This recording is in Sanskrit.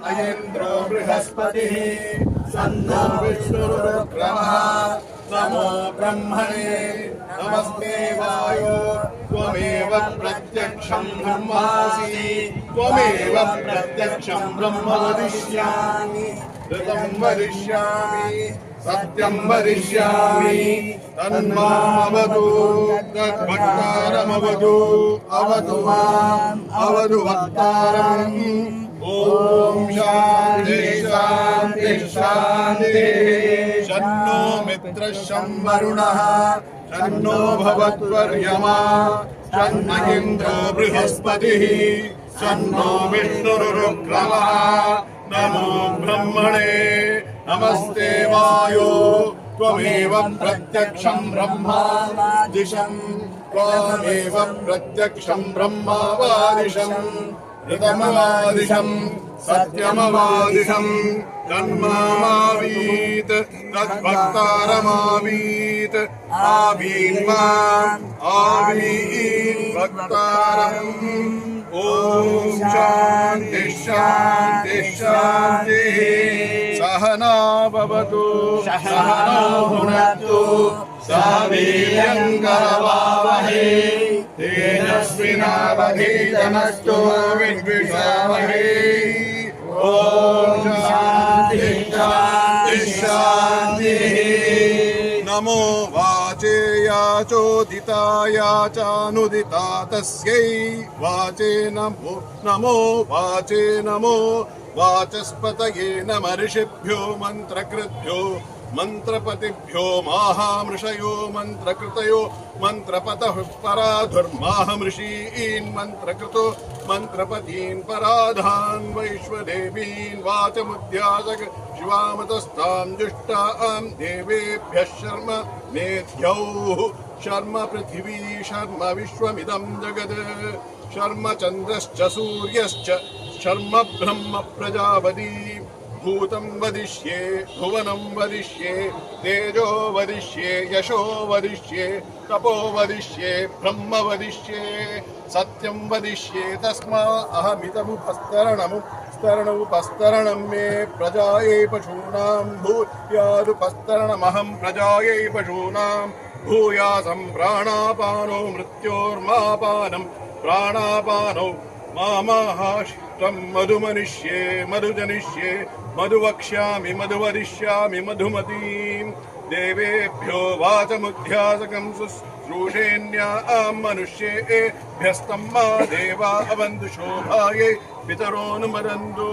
अयेन्द्रो बृहस्पतिः सन्नो विष्णुरुक्रमः नमो ब्रह्मणे नमस्ते वायो त्वमेव प्रत्यक्षं ब्रह्मासि त्वमेव प्रत्यक्षं ब्रह्म वदिष्यामि ऋतं वदिष्यामि सत्यं वदिष्यामि तन्मामवतु तद्भक्तारमवतु अवतु माम् अवतु भक्तारम् ॐ शान्ति शान्ति शान्तिः शन्नो मित्रः शं वरुणः शन्नो भवत्वर्यमा शन्न इन्द्रो बृहस्पतिः शन्नो विष्णुरुक्रमः नमो ब्रह्मणे नमस्ते वायो त्वमेव प्रत्यक्षं ब्रह्मावादिशं त्वमेव प्रत्यक्षं ब्रह्मावादिशं ऋतमवादिशं सत्यमवादिशं तन्मावीत तद्भक्तारमावीत आवीन्माम् आवीन् भक्तारम् ॐ शान्ति शान्ति शान्तिः सहना भवतु सहनौ भुनक्तु सह वीर्यङ्करवावहै तेजस्विनावधीतमस्तु मा विद्विषावहै ॐ शान्ति शान्ति शान्तिः नमो वाचे याचोदिताया चानुदिता तस्यै वाचे नमो वाचे नमो वाचस्पतये नमः ऋषिभ्यो मन्त्रकृद्भ्यो मन्त्रपतिभ्यो माहामृषयो मन्त्रकृतयो मन्त्रपतः पराधुर्माहमृषीन् मन्त्रकृतो मन्त्रपतीन् पराधान् वैश्वदेवीन् वाचमुद्यासक शिवामतस्तां जुष्टां देवेभ्यः शर्म मेध्यौः शर्म पृथिवी शर्म विश्वमिदं जगत् शर्म चन्द्रश्च सूर्यश्च शर्म ब्रह्म प्रजापति भूतं वदिष्ये भुवनं वदिष्ये तेजो वदिष्ये यशो वदिष्ये तपो वदिष्ये ब्रह्म वदिष्ये सत्यं वदिष्ये तस्मा अहमिदमुपस्तरणमुपस्तरणं मे प्रजायै पशूनां भूयादुपस्तरणमहं प्रजायै पशूनां भूयासं प्राणापानो मृत्योर्मापानं प्राणापानौ मामाहाष्टं मधुमनिष्ये मधुजनिष्ये मधुवक्ष्यामि मधुवदिष्यामि मधुमतीं देवेभ्यो वाचमुध्यासकं शुश्रूषेण्यां मनुष्येभ्यस्तं मा देवा अवन्तु शोभायै पितरोऽनुमदन्तु।